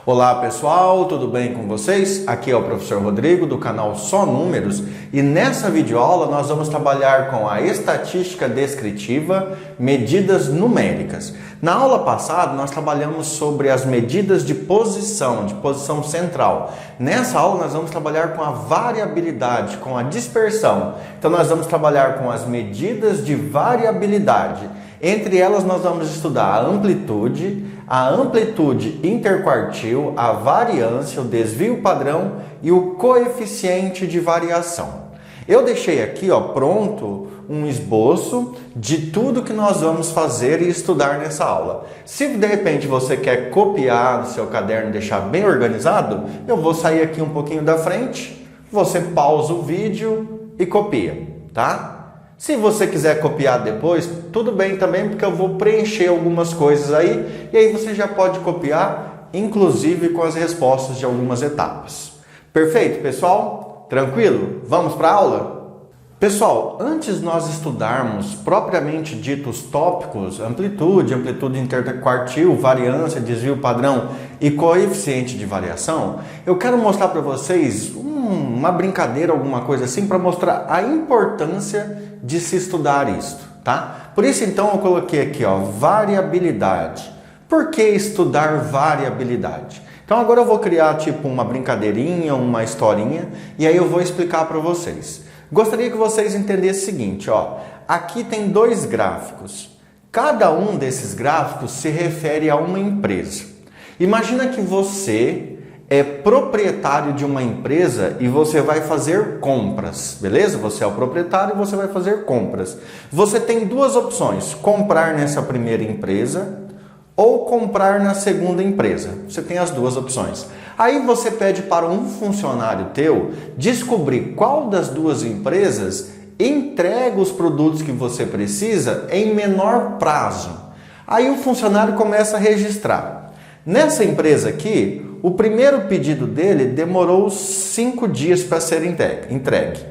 Olá pessoal, tudo bem com vocês? Aqui é o professor Rodrigo do canal Só Números e nessa videoaula nós vamos trabalhar com a estatística descritiva, medidas numéricas. Na aula passada nós trabalhamos sobre as medidas de posição central. Nessa aula nós vamos trabalhar com a variabilidade, com a dispersão. Então nós vamos trabalhar com as medidas de variabilidade. Entre elas nós vamos estudar a amplitude interquartil, a variância, o desvio padrão e o coeficiente de variação. Eu deixei aqui pronto um esboço de tudo que nós vamos fazer e estudar nessa aula. Se de repente você quer copiar no seu caderno e deixar bem organizado, eu vou sair aqui um pouquinho da frente, você pausa o vídeo e copia, tá? Se você quiser copiar depois, tudo bem também, porque eu vou preencher algumas coisas aí, e aí você já pode copiar, inclusive com as respostas de algumas etapas. Perfeito, pessoal? Tranquilo? Vamos para a aula? Pessoal, antes nós estudarmos propriamente ditos tópicos, amplitude interquartil, variância, desvio padrão e coeficiente de variação, eu quero mostrar para vocês uma brincadeira, alguma coisa assim, para mostrar a importância de se estudar isto, tá? Por isso então eu coloquei aqui, variabilidade. Por que estudar variabilidade? Então agora eu vou criar tipo uma brincadeirinha, uma historinha, e aí eu vou explicar para vocês. Gostaria que vocês entendessem o seguinte, aqui tem dois gráficos. Cada um desses gráficos se refere a uma empresa. Imagina que você é proprietário de uma empresa e você vai fazer compras, beleza? Você é o proprietário e você vai fazer compras. Você tem duas opções, comprar nessa primeira empresa ou comprar na segunda empresa. Você tem as duas opções. Aí você pede para um funcionário teu descobrir qual das duas empresas entrega os produtos que você precisa em menor prazo. Aí o funcionário começa a registrar. Nessa empresa aqui, o primeiro pedido dele demorou 5 dias para ser entregue.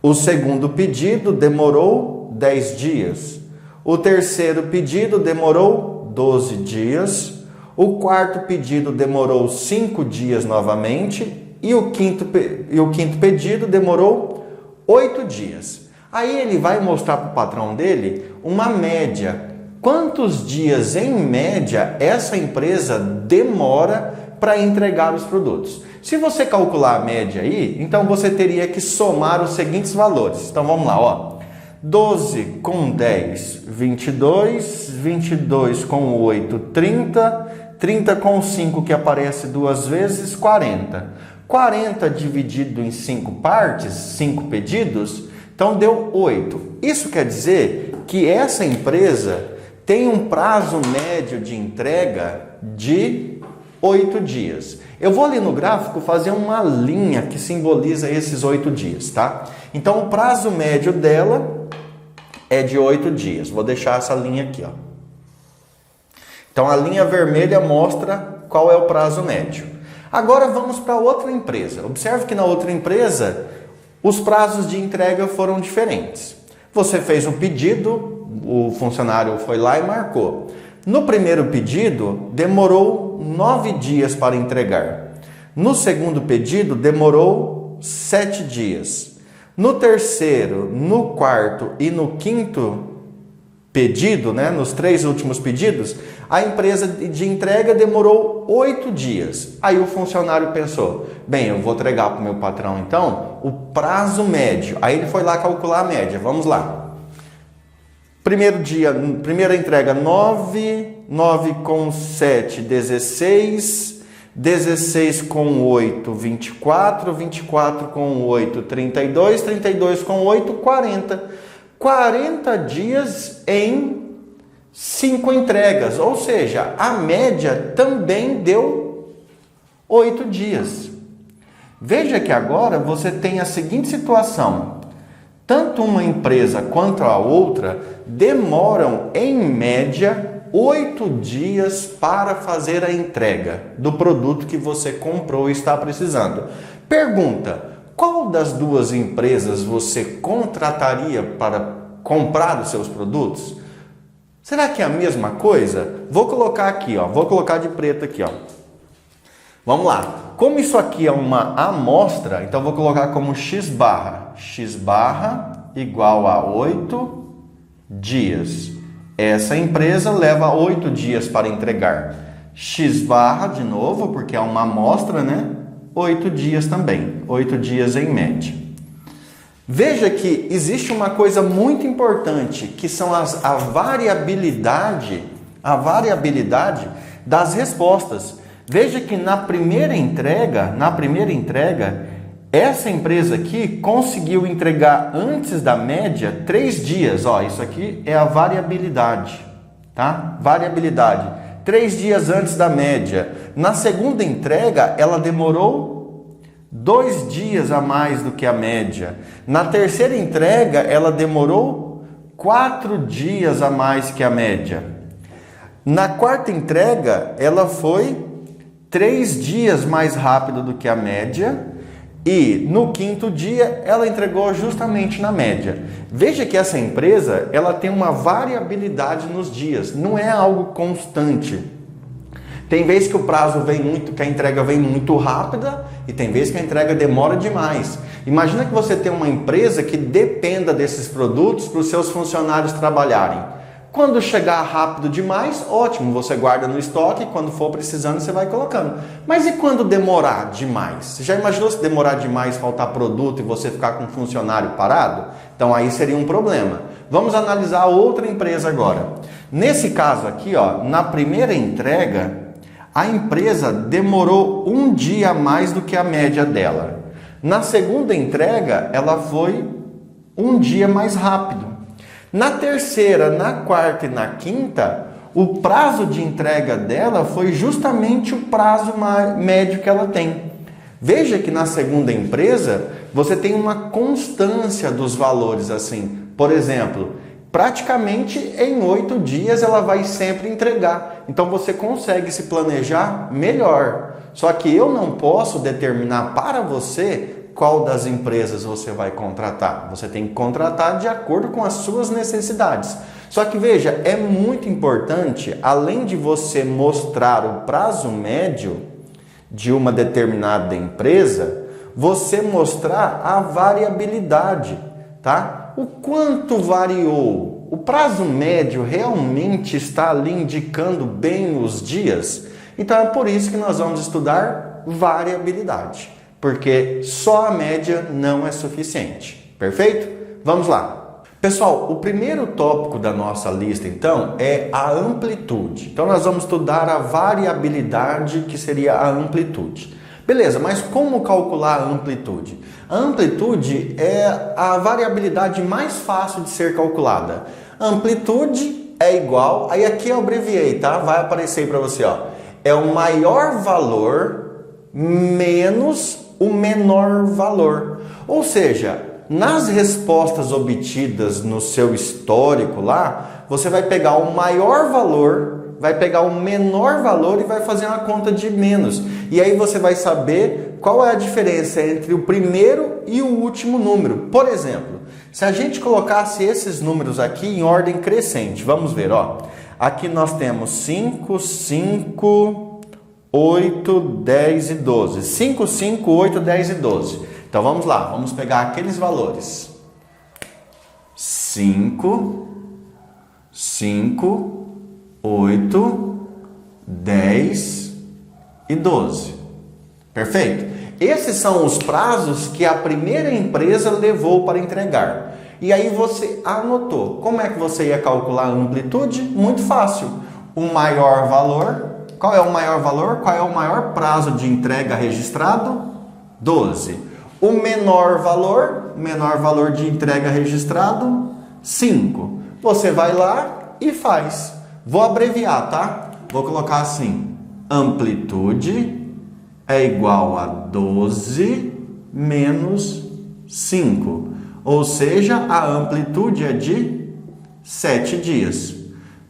O segundo pedido demorou 10 dias. O terceiro pedido demorou 12 dias. O quarto pedido demorou 5 dias novamente. E o quinto pedido demorou 8 dias. Aí ele vai mostrar para o patrão dele uma média. Quantos dias, em média, essa empresa demora para entregar os produtos? Se você calcular a média aí, então você teria que somar os seguintes valores. Então vamos lá, 12 com 10, 22, 22 com 8, 30, 30 com 5 que aparece duas vezes, 40. 40 dividido em 5 partes, 5 pedidos, então deu 8. Isso quer dizer que essa empresa tem um prazo médio de entrega de 8 dias. Eu vou ali no gráfico fazer uma linha que simboliza esses 8 dias, tá? Então o prazo médio dela é de 8 dias. Vou deixar essa linha aqui, Então a linha vermelha mostra qual é o prazo médio. Agora vamos para outra empresa. Observe que na outra empresa os prazos de entrega foram diferentes. Você fez um pedido, o funcionário foi lá e marcou. No primeiro pedido, demorou 9 dias para entregar. No segundo pedido, demorou 7 dias. No terceiro, no quarto e no quinto pedido, nos 3 últimos pedidos, a empresa de entrega demorou 8 dias. Aí o funcionário pensou, bem, eu vou entregar para o meu patrão então o prazo médio. Aí ele foi lá calcular a média, vamos lá. Primeira entrega 9, 9 com 7, 16, 16 com 8, 24, 24 com 8, 32, 32 com 8, 40. 40 dias em 5 entregas, ou seja, a média também deu 8 dias. Veja que agora você tem a seguinte situação. Tanto uma empresa quanto a outra demoram, em média, 8 dias para fazer a entrega do produto que você comprou e está precisando. Pergunta, qual das duas empresas você contrataria para comprar os seus produtos? Será que é a mesma coisa? Vou colocar aqui, vou colocar de preto aqui, Vamos lá. Como isso aqui é uma amostra, então eu vou colocar como x barra. X barra igual a 8 dias. Essa empresa leva 8 dias para entregar. X barra, de novo, porque é uma amostra, né? 8 dias também. 8 dias em média. Veja que existe uma coisa muito importante, que são a variabilidade das respostas. Veja que na primeira entrega, essa empresa aqui conseguiu entregar antes da média 3 dias. Ó, isso aqui é a variabilidade, tá? Variabilidade. 3 dias antes da média. Na segunda entrega, ela demorou 2 dias a mais do que a média. Na terceira entrega, ela demorou 4 dias a mais que a média. Na quarta entrega, ela foi 3 dias mais rápido do que a média. E no quinto dia, ela entregou justamente na média. Veja que essa empresa, ela tem uma variabilidade nos dias. Não é algo constante. Tem vezes que o prazo vem muito, que a entrega vem muito rápida, e tem vezes que a entrega demora demais. Imagina que você tem uma empresa que dependa desses produtos para os seus funcionários trabalharem. Quando chegar rápido demais, ótimo, você guarda no estoque, quando for precisando você vai colocando. Mas e quando demorar demais? Você já imaginou se demorar demais, faltar produto e você ficar com um funcionário parado? Então aí seria um problema. Vamos analisar outra empresa agora. Nesse caso aqui, ó, na primeira entrega, a empresa demorou 1 dia a mais do que a média dela. Na segunda entrega, ela foi 1 dia mais rápido. Na terceira, na quarta e na quinta, o prazo de entrega dela foi justamente o prazo médio que ela tem. Veja que na segunda empresa, você tem uma constância dos valores assim. Por exemplo, praticamente em 8 dias ela vai sempre entregar. Então você consegue se planejar melhor. Só que eu não posso determinar para você qual das empresas você vai contratar. Você tem que contratar de acordo com as suas necessidades. Só que veja, é muito importante, além de você mostrar o prazo médio de uma determinada empresa, você mostrar a variabilidade, tá? O quanto variou? O prazo médio realmente está ali indicando bem os dias? Então é por isso que nós vamos estudar variabilidade. Porque só a média não é suficiente. Perfeito? Vamos lá. Pessoal, o primeiro tópico da nossa lista, então, é a amplitude. Então, nós vamos estudar a variabilidade, que seria a amplitude. Beleza, mas como calcular a amplitude? A amplitude é a variabilidade mais fácil de ser calculada. A amplitude é igual, aí aqui eu abreviei, tá? Vai aparecer para você, ó. É o maior valor menos o menor valor. Ou seja, nas respostas obtidas no seu histórico lá, você vai pegar o maior valor, vai pegar o menor valor e vai fazer uma conta de menos. E aí você vai saber qual é a diferença entre o primeiro e o último número. Por exemplo, se a gente colocasse esses números aqui em ordem crescente, vamos ver, ó. Aqui nós temos 5, 5... 8, 10 e 12. 5, 5, 8, 10 e 12. Então vamos lá, vamos pegar aqueles valores. 5, 5, 8, 10 e 12. Perfeito? Esses são os prazos que a primeira empresa levou para entregar. E aí você anotou. Como é que você ia calcular a amplitude? Muito fácil. O maior valor. Qual é o maior valor? Qual é o maior prazo de entrega registrado? 12. O menor valor de entrega registrado? 5. Você vai lá e faz. Vou abreviar, tá? Vou colocar assim. Amplitude é igual a 12 menos 5. Ou seja, a amplitude é de 7 dias.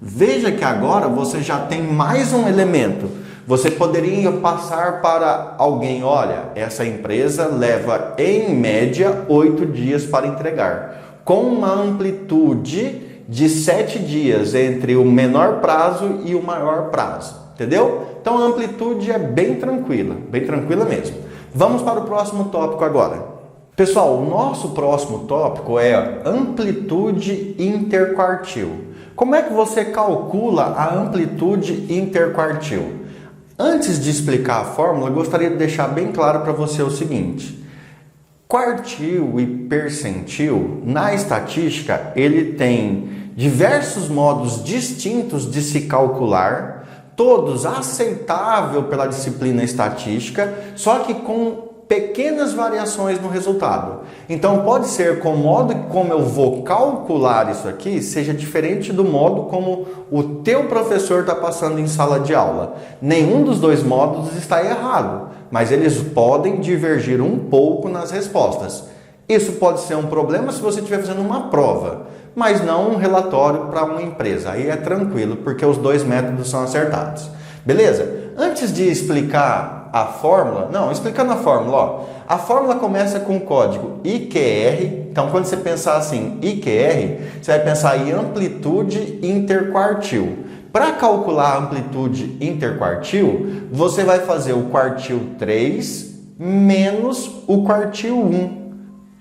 Veja que agora você já tem mais um elemento. Você poderia passar para alguém, olha, essa empresa leva em média 8 dias para entregar, com uma amplitude de 7 dias entre o menor prazo e o maior prazo. entendeu? Então a amplitude é bem tranquila mesmo. Vamos para o próximo tópico agora. Pessoal, o nosso próximo tópico é amplitude interquartil. Como é que você calcula a amplitude interquartil? Antes de explicar a fórmula, gostaria de deixar bem claro para você o seguinte. Quartil e percentil, na estatística, ele tem diversos modos distintos de se calcular, todos aceitáveis pela disciplina estatística, só que com pequenas variações no resultado. Então pode ser que o modo como eu vou calcular isso aqui seja diferente do modo como o teu professor está passando em sala de aula. Nenhum dos dois modos está errado, mas eles podem divergir um pouco nas respostas. Isso pode ser um problema se você estiver fazendo uma prova, mas não um relatório para uma empresa. Aí é tranquilo, porque os dois métodos são acertados. Beleza? Antes de explicar a fórmula, explicando a fórmula, ó, a fórmula começa com o código IQR. Então, quando você pensar assim, IQR, você vai pensar em amplitude interquartil. Para calcular a amplitude interquartil, você vai fazer o quartil 3 menos o quartil 1.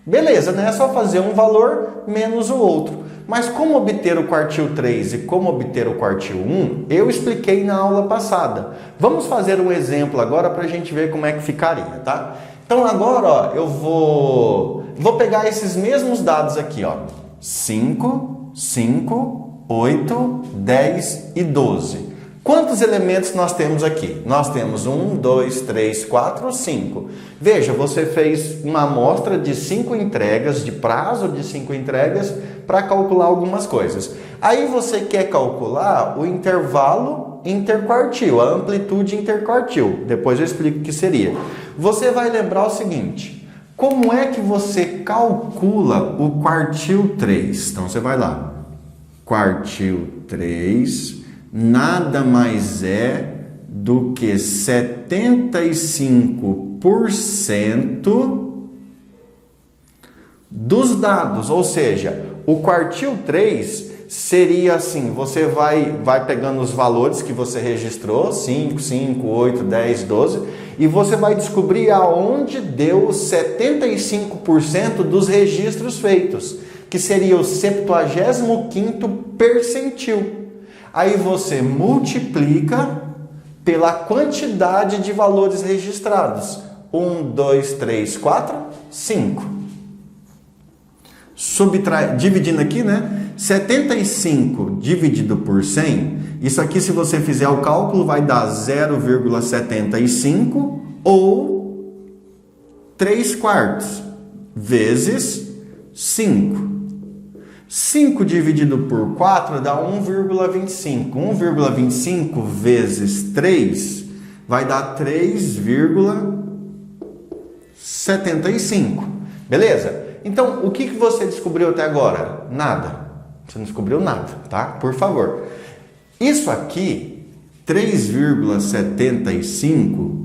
Beleza, né? É só fazer um valor menos o outro. Mas como obter o quartil 3 e como obter o quartil 1, eu expliquei na aula passada. Vamos fazer um exemplo agora para a gente ver como é que ficaria, tá? Então agora, ó, eu vou pegar esses mesmos dados aqui, ó. 5, 5, 8, 10 e 12. Quantos elementos nós temos aqui? Nós temos 1, 2, 3, 4, 5. Veja, você fez uma amostra de 5 entregas, de prazo de 5 entregas, para calcular algumas coisas. Aí você quer calcular o intervalo interquartil, a amplitude interquartil. Depois eu explico o que seria. Você vai lembrar o seguinte, como é que você calcula o quartil 3? Então você vai lá, quartil 3... nada mais é do que 75% dos dados. Ou seja, o quartil 3 seria assim, você vai pegando os valores que você registrou, 5, 5, 8, 10, 12, e você vai descobrir aonde deu 75% dos registros feitos, que seria o 75º percentil. Aí você multiplica pela quantidade de valores registrados. 1, 2, 3, 4, 5. Dividindo aqui, né? 75 dividido por 100. Isso aqui, se você fizer o cálculo, vai dar 0,75 ou 3 quartos vezes 5. 5 dividido por 4 dá 1,25. 1,25 vezes 3 vai dar 3,75. Beleza? Então, o que você descobriu até agora? Nada. Você não descobriu nada, tá? Por favor. Isso aqui, 3,75,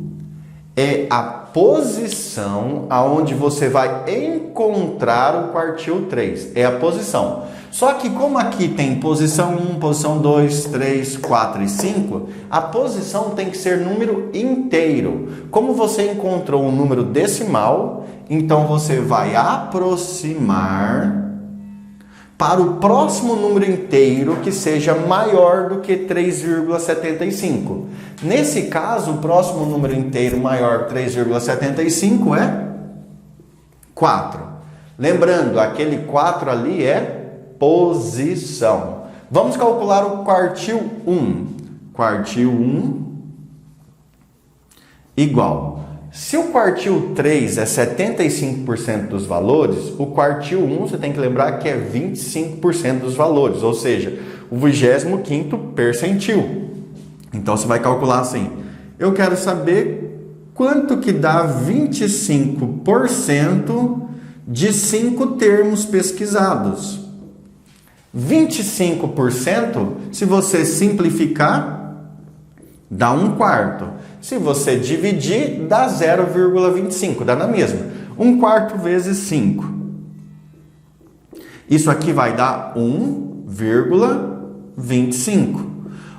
é a posição aonde você vai encontrar o quartil 3. É a posição. Só que como aqui tem posição 1, posição 2, 3, 4 e 5, a posição tem que ser número inteiro. Como você encontrou um número decimal, então você vai aproximar para o próximo número inteiro que seja maior do que 3,75. Nesse caso, o próximo número inteiro maior que 3,75 é 4. Lembrando, aquele 4 ali é posição. Vamos calcular o quartil 1. Quartil 1 igual. Se o quartil 3 é 75% dos valores, o quartil 1 você tem que lembrar que é 25% dos valores, ou seja, o 25º percentil. Então você vai calcular assim, eu quero saber quanto que dá 25% de 5 termos pesquisados. 25%, se você simplificar, dá 1/4. Se você dividir, dá 0,25, dá na mesma. 1/4 vezes 5. Isso aqui vai dar 1,25.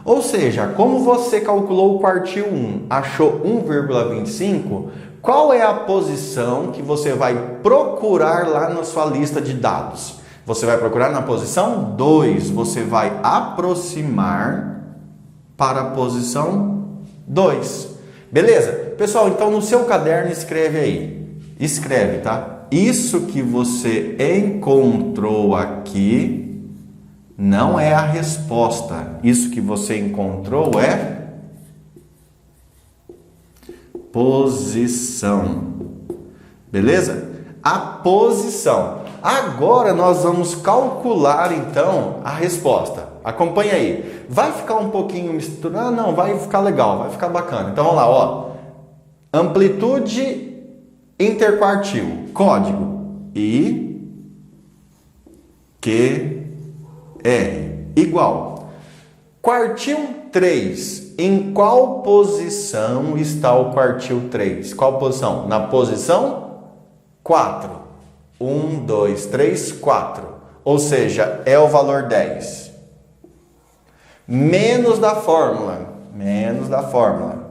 Ou seja, como você calculou o quartil 1, achou 1,25, qual é a posição que você vai procurar lá na sua lista de dados? Você vai procurar na posição 2, você vai aproximar para a posição 2. Beleza? Pessoal, então no seu caderno escreve aí. Escreve, tá? Isso que você encontrou aqui não é a resposta. Isso que você encontrou é posição. Beleza? A posição. Agora nós vamos calcular então a resposta. Acompanha aí. Vai ficar um pouquinho misturado? Não, vai ficar legal, vai ficar bacana. Então vamos lá, ó. Amplitude interquartil. Código I, Q, R. Igual. Quartil 3. Em qual posição está o quartil 3? Qual posição? Na posição 4. 1, 2, 3, 4. Ou seja, é o valor 10. Menos da fórmula. Menos da fórmula.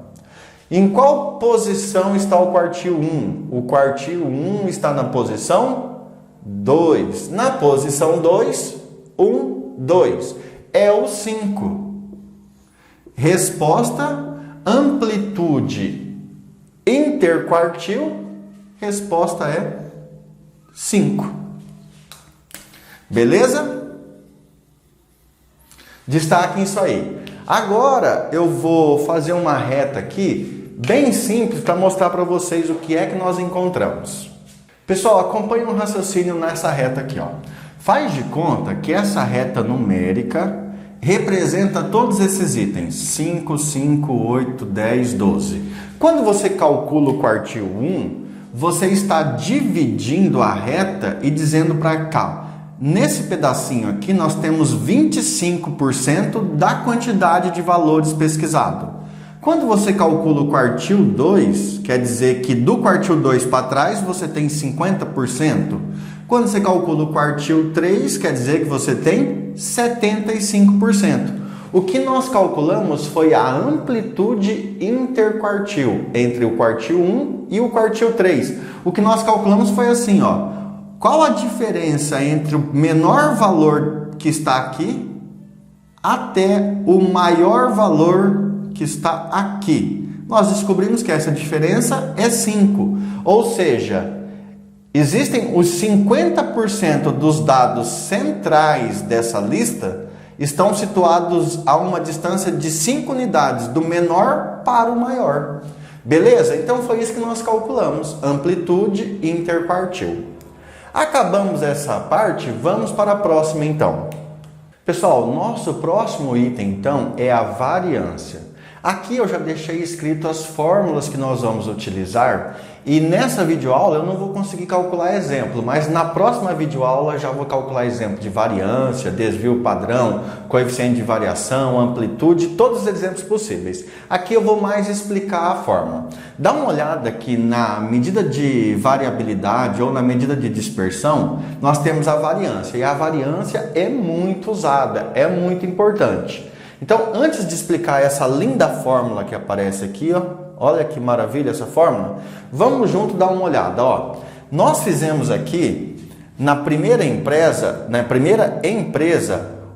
Em qual posição está o quartil 1? O quartil 1 está na posição 2. Na posição 2, 1, 2. É o 5. Resposta, amplitude interquartil. Resposta é 5. Beleza? Destaquem isso aí. Agora eu vou fazer uma reta aqui, bem simples, para mostrar para vocês o que é que nós encontramos. Pessoal, acompanhe um raciocínio nessa reta aqui, ó. Faz de conta que essa reta numérica representa todos esses itens. 5, 5, 8, 10, 12. Quando você calcula o quartil 1, você está dividindo a reta e dizendo para cá, nesse pedacinho aqui nós temos 25% da quantidade de valores pesquisado. Quando você calcula o quartil 2, quer dizer que do quartil 2 para trás você tem 50%. Quando você calcula o quartil 3, quer dizer que você tem 75%. O que nós calculamos foi a amplitude interquartil entre o quartil 1 e o quartil 3. O que nós calculamos foi assim, ó. Qual a diferença entre o menor valor que está aqui até o maior valor que está aqui? Nós descobrimos que essa diferença é 5. Ou seja, existem os 50% dos dados centrais dessa lista estão situados a uma distância de 5 unidades, do menor para o maior. Beleza? Então foi isso que nós calculamos, amplitude interquartil. Acabamos essa parte, vamos para a próxima então. Pessoal, nosso próximo item então é a variância. Aqui eu já deixei escrito as fórmulas que nós vamos utilizar e nessa videoaula eu não vou conseguir calcular exemplo, mas na próxima videoaula já vou calcular exemplo de variância, desvio padrão, coeficiente de variação, amplitude, todos os exemplos possíveis. Aqui eu vou mais explicar a fórmula. Dá uma olhada que na medida de variabilidade ou na medida de dispersão, nós temos a variância e a variância é muito usada, é muito importante. Então, antes de explicar essa linda fórmula que aparece aqui, ó, olha que maravilha essa fórmula, vamos junto dar uma olhada. Ó. Nós fizemos aqui, na primeira empresa,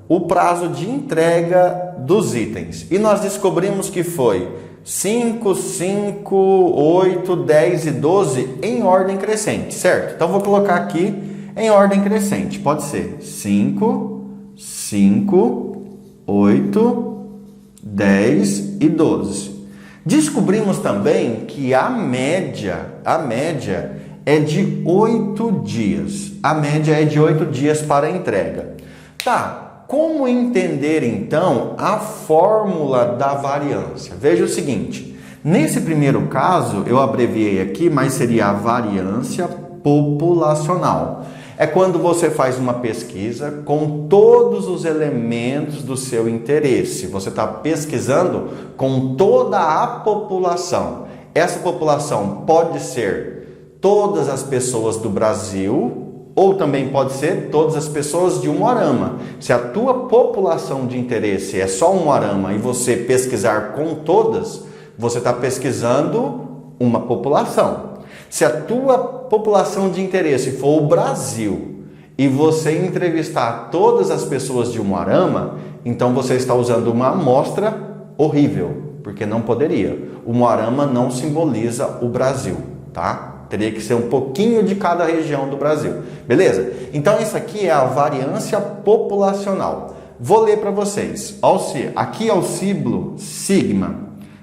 o prazo de entrega dos itens. E nós descobrimos que foi 5, 5, 8, 10 e 12 em ordem crescente, certo? Então, vou colocar aqui em ordem crescente. Pode ser 5, 5... 8, 10 e 12. Descobrimos também que a média é de 8 dias. A média é de 8 dias para a entrega. Tá, como entender então a fórmula da variância? Veja o seguinte, nesse primeiro caso eu abreviei aqui, mas seria a variância populacional. É quando você faz uma pesquisa com todos os elementos do seu interesse. Você está pesquisando com toda a população. Essa população pode ser todas as pessoas do Brasil Ou também pode ser todas as pessoas de Umuarama. Se a tua população de interesse é só Umuarama e você pesquisar com todas, você está pesquisando uma população. Se a tua população de interesse for o Brasil e você entrevistar todas as pessoas de Umuarama, então você está usando uma amostra horrível, porque não poderia. O Umuarama não simboliza o Brasil, tá? Teria que ser um pouquinho de cada região do Brasil. Beleza? Então, isso aqui é a variância populacional. Vou ler para vocês. Aqui é o símbolo sigma.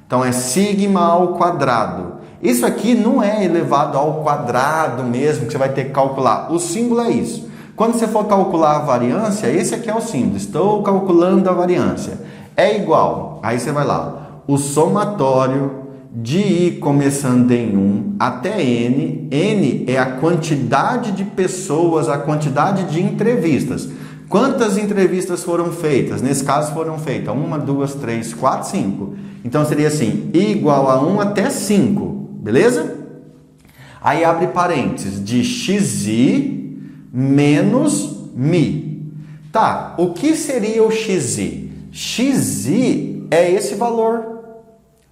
Então, é sigma ao quadrado. Isso aqui não é elevado ao quadrado mesmo, que você vai ter que calcular. O símbolo é isso. Quando você for calcular a variância, esse aqui é o símbolo. Estou calculando a variância. É igual. Aí você vai lá. O somatório de I começando em 1 até N. N é a quantidade de pessoas, a quantidade de entrevistas. Quantas entrevistas foram feitas? Nesse caso foram feitas 1, 2, 3, 4, 5. Então seria assim, I igual a 1 até 5, beleza? Aí abre parênteses de xi menos mi. Tá, o que seria o xi? Xi é esse valor.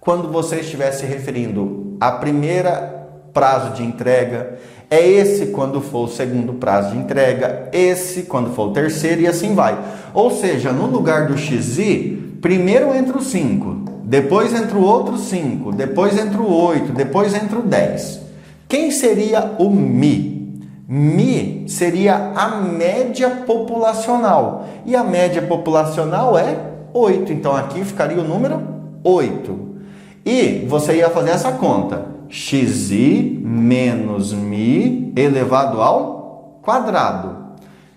Quando você estiver se referindo a primeira prazo de entrega, é esse quando for o segundo prazo de entrega, esse quando for o terceiro e assim vai. Ou seja, no lugar do xi, primeiro entra o 5, depois entra o outro 5, depois entra o 8, depois entra o 10. Quem seria o mi? Mi seria a média populacional. E a média populacional é 8. Então aqui ficaria o número 8. E você ia fazer essa conta. Xi menos mi elevado ao quadrado.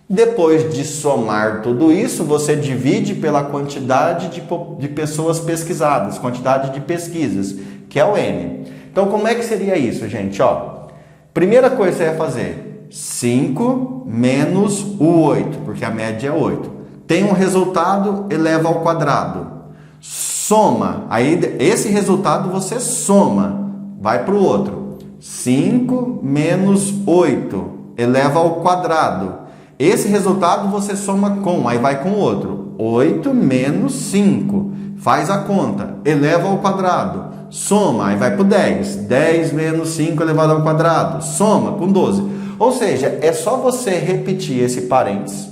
Depois de somar tudo isso, você divide pela quantidade de pessoas pesquisadas, quantidade de pesquisas, que é o N. Então, como é que seria isso, gente? Primeira coisa que você ia fazer, 5 menos o 8, porque a média é 8. Tem um resultado, eleva ao quadrado. Soma, aí esse resultado você soma, vai para o outro. 5 menos 8, eleva ao quadrado. Esse resultado você soma com, aí vai com o outro. 8 menos 5, faz a conta, eleva ao quadrado. Soma, aí vai para o 10. 10 menos 5 elevado ao quadrado. Soma com 12. Ou seja, é só você repetir esse parênteses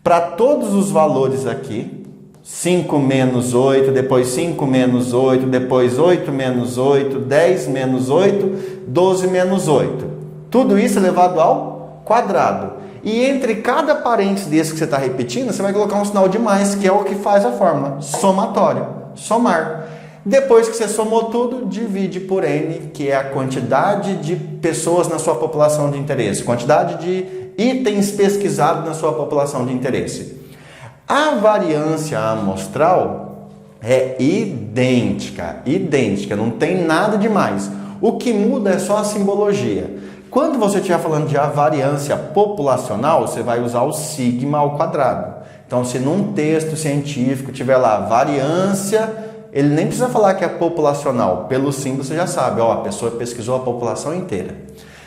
para todos os valores aqui. 5 menos 8, depois 5 menos 8, depois 8 menos 8, 10 menos 8, 12 menos 8. Tudo isso elevado ao quadrado. E entre cada parênteses desse que você está repetindo, você vai colocar um sinal de mais, que é o que faz a fórmula. Somatório. Somar. Depois que você somou tudo, divide por N, que é a quantidade de pessoas na sua população de interesse. Quantidade de itens pesquisados na sua população de interesse. A variância amostral é idêntica, não tem nada demais. O que muda é só a simbologia. Quando você estiver falando de a variância populacional, você vai usar o sigma ao quadrado. Então, se num texto científico tiver lá variância, ele nem precisa falar que é populacional. Pelo símbolo você já sabe, a pessoa pesquisou a população inteira.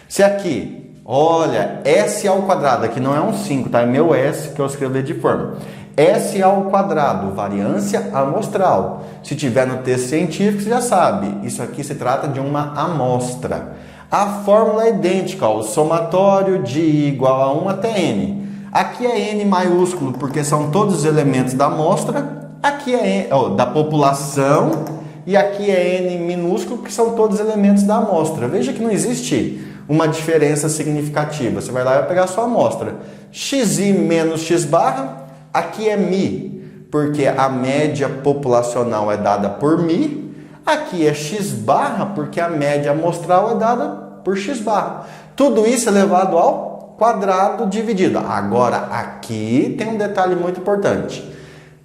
Se aqui, olha, S ao quadrado, aqui não é um 5, tá? É meu S que eu escrevi de forma. S ao quadrado, variância amostral. Se tiver no texto científico, você já sabe. Isso aqui se trata de uma amostra. A fórmula é idêntica, o somatório de I igual a 1 até N. Aqui é N maiúsculo, porque são todos os elementos da amostra. Aqui é N, da população. E aqui é N minúsculo, que são todos os elementos da amostra. Veja que não existe uma diferença significativa. Você vai lá e vai pegar a sua amostra. Xi menos X barra. Aqui é mi, porque a média populacional é dada por mi. Aqui é x barra, porque a média amostral é dada por x barra. Tudo isso elevado ao quadrado dividido. Agora, aqui tem um detalhe muito importante.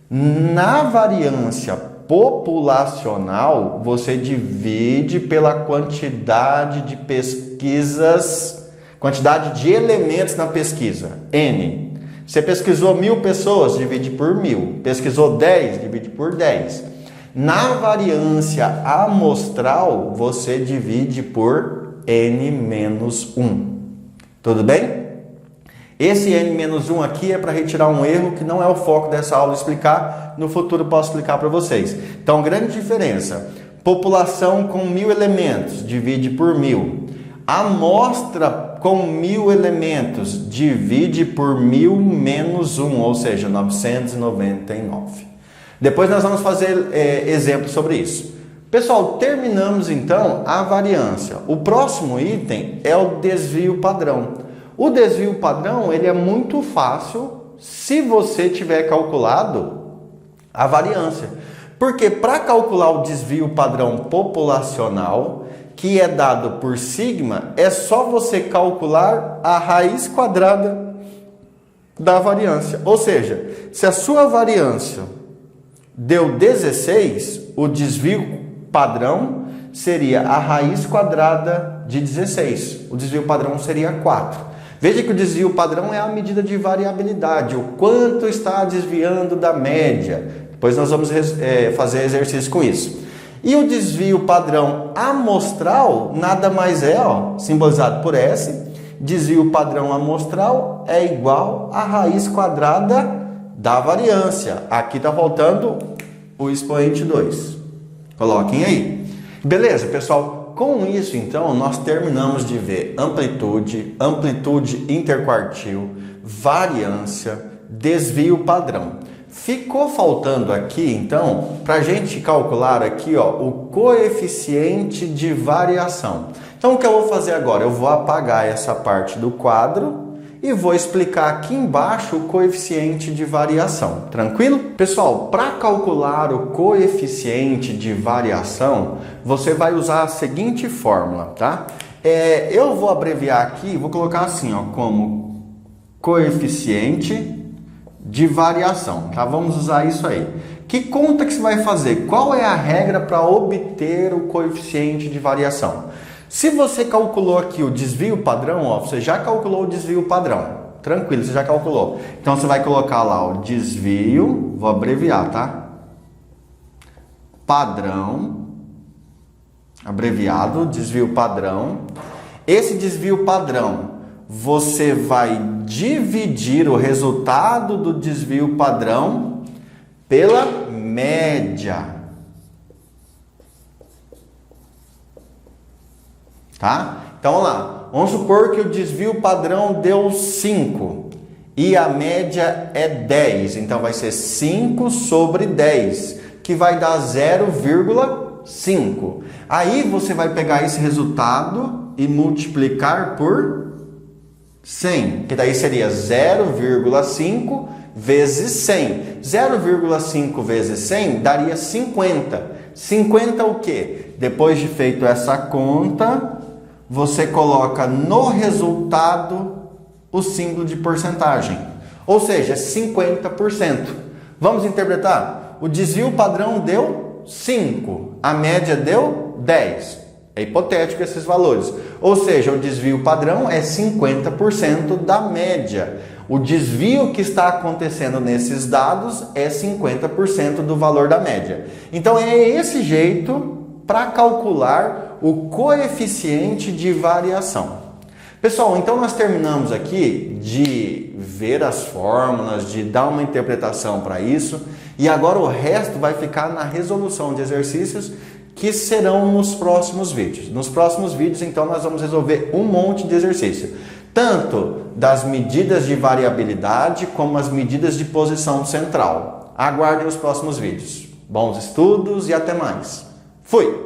Na variância populacional, você divide pela quantidade de pesquisas, quantidade de elementos na pesquisa, N. Você pesquisou 1000 pessoas, divide por 1000. Pesquisou 10, divide por 10. Na variância amostral, você divide por N menos 1. Tudo bem? Esse n-1 aqui é para retirar um erro que não é o foco dessa aula explicar, no futuro eu posso explicar para vocês. Então, grande diferença, população com 1000 elementos, divide por 1000. Amostra com 1000 elementos, divide por 1000 menos 1, ou seja, 999. Depois nós vamos fazer exemplos sobre isso. Pessoal, terminamos então a variância. O próximo item é o desvio padrão. O desvio padrão ele é muito fácil se você tiver calculado a variância. Porque para calcular o desvio padrão populacional, que é dado por sigma, é só você calcular a raiz quadrada da variância. Ou seja, se a sua variância deu 16, o desvio padrão seria a raiz quadrada de 16. O desvio padrão seria 4. Veja que o desvio padrão é a medida de variabilidade, o quanto está desviando da média. Depois nós vamos fazer exercício com isso. E o desvio padrão amostral nada mais é, simbolizado por S, desvio padrão amostral é igual à raiz quadrada da variância. Aqui está faltando o expoente 2. Coloquem aí. Beleza, pessoal? Com isso, então, nós terminamos de ver amplitude, amplitude interquartil, variância, desvio padrão. Ficou faltando aqui, então, para a gente calcular aqui, o coeficiente de variação. Então, o que eu vou fazer agora? Eu vou apagar essa parte do quadro e vou explicar aqui embaixo o coeficiente de variação. Tranquilo? Pessoal, para calcular o coeficiente de variação, você vai usar a seguinte fórmula, tá? Eu vou abreviar aqui, vou colocar assim, como coeficiente de variação, tá? Vamos usar isso aí. Que conta que você vai fazer? Qual é a regra para obter o coeficiente de variação? Se você calculou aqui o desvio padrão, você já calculou o desvio padrão. Tranquilo, você já calculou. Então você vai colocar lá o desvio, vou abreviar, tá? Padrão, abreviado, desvio padrão. Esse desvio padrão, você vai dividir o resultado do desvio padrão pela média. Tá? Então, vamos lá. Vamos supor que o desvio padrão deu 5 e a média é 10. Então, vai ser 5 sobre 10, que vai dar 0,5. Aí, você vai pegar esse resultado e multiplicar por 100, que daí seria 0,5 vezes 100. 0,5 vezes 100 daria 50. 50 o quê? Depois de feito essa conta, você coloca no resultado o símbolo de porcentagem. Ou seja, 50%. Vamos interpretar? O desvio padrão deu 5, a média deu 10. É hipotético esses valores. Ou seja, o desvio padrão é 50% da média. O desvio que está acontecendo nesses dados é 50% do valor da média. Então é esse jeito para calcular o coeficiente de variação. Pessoal, então nós terminamos aqui de ver as fórmulas, de dar uma interpretação para isso. E agora o resto vai ficar na resolução de exercícios que serão nos próximos vídeos. Nos próximos vídeos, então, nós vamos resolver um monte de exercício. Tanto das medidas de variabilidade, como as medidas de posição central. Aguardem os próximos vídeos. Bons estudos e até mais. Fui!